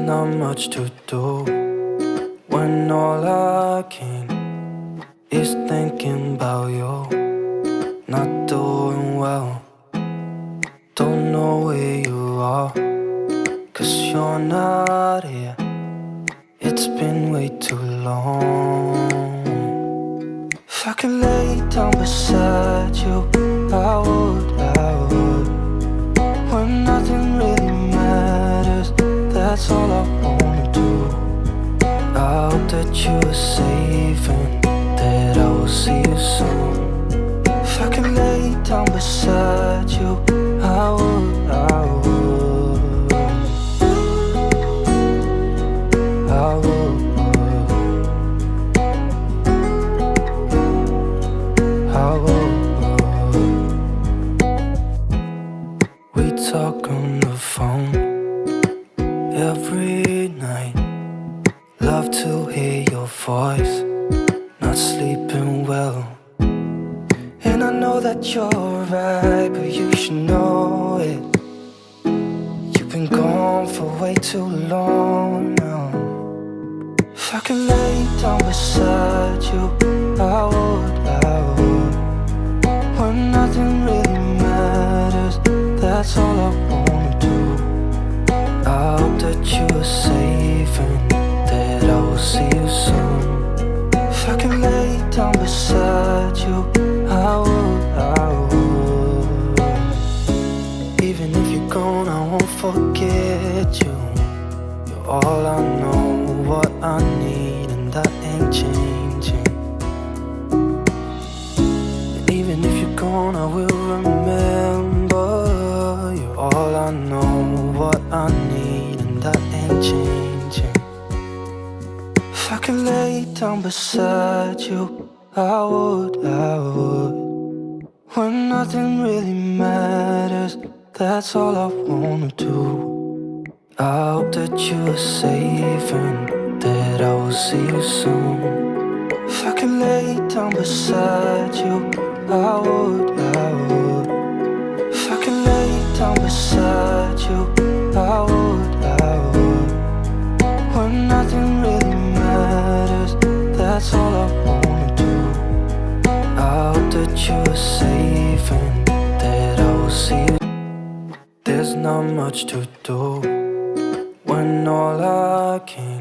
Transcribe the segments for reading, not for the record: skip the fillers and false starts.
not much to do when all I can is thinking about you. Not doing well, don't know where you are, 'cause you're not here. It's been way too long. If I could lay down beside you, I would, when nothing really matters, that's all I wanna do. I hope that you are safe and that I will see you soon. If I could lay down beside you, I would, I would, I would, I would. We talk on the phone every night. Love to hear your voice, not sleeping well. And I know that you're right, but you should know it. You've been gone for way too long now. If I could lay down beside you, I would, when nothing really matters, that's all I wanna do. I hope that you are safe and that I will see you soon. If I could lay down beside you, I would, I would. Even if you're gone, I won't forget you. You're all I know, what I need, and that ain't changing. And even if you're gone, I will remember. You're all I know, what I need, and that ain't changing. If I could lay down beside you, I would, I would. When nothing really matters, that's all I wanna do. I hope that you are safe and that I will see you soon. If I could lay down beside you, I would, I would. If I could lay down beside you, I would, I would. When nothing really matters, that's all I wanna do. I hope that you are safe and that I will see you. There's not much to do when all I can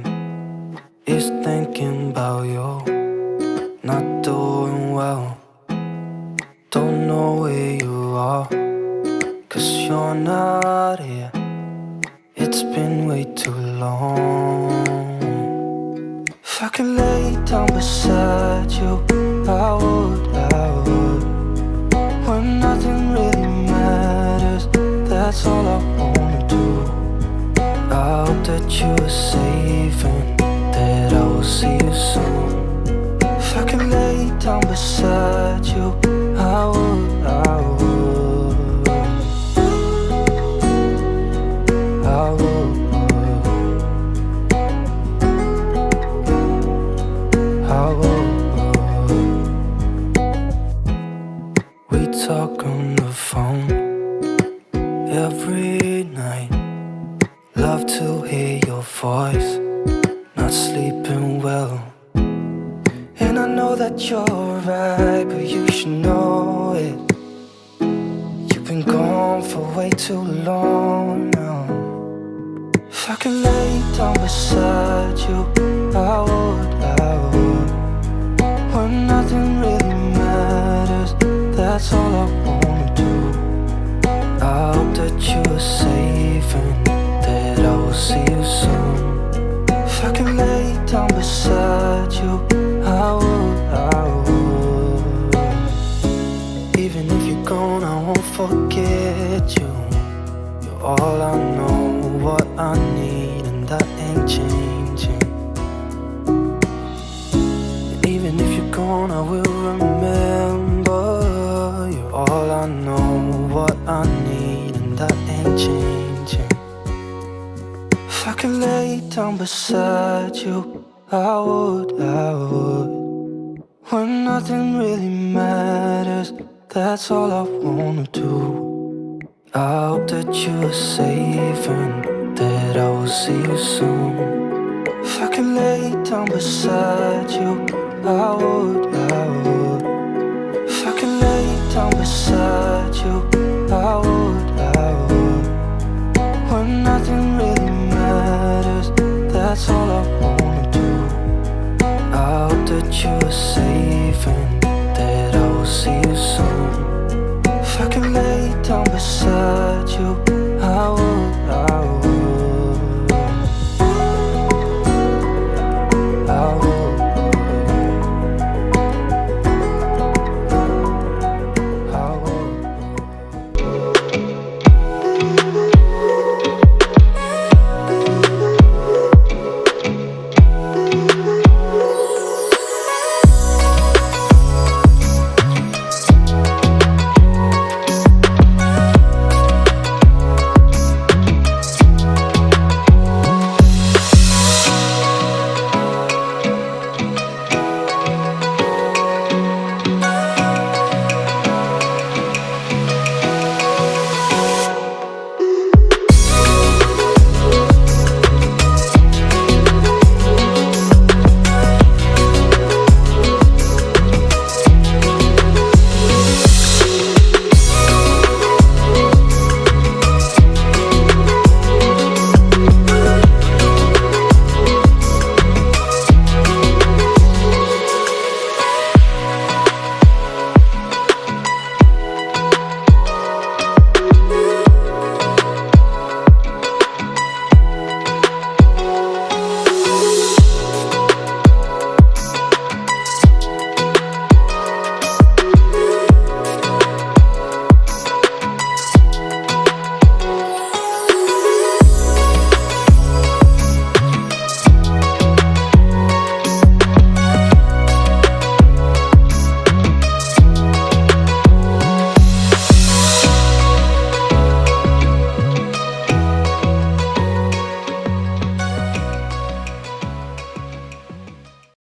is thinking about you. Not doing well, don't know where you are, 'cause you're not here. It's been way too long. If I could lay down beside you, I would, I would. When nothing really matters, that's all I wanna do. I hope that you are safe and that I will see you soon. If I could lay down beside you, I would, I would, I would, I would. We talk on the phone every night. Love to hear your voice, not sleeping well. And I know that you're right, but you should know it. You've been gone for way too long now. If I could lay down beside you, I would, I would. When nothing really matters, that's all I wanna do. I hope that you are safe and that I will see you soon. If I could lay down beside you, I would, I would. Even if you're gone, I won't forget you. You're all I know, what I need, and that ain't changing. And even if you're gone, I will remember. You're all I know, what I need, and that ain't changing. If I could lay down beside you, I would, I would. When nothing really matters, that's all I wanna do. I hope that you are safe and that that I will see you soon. If I could lay down beside you, I would, I would.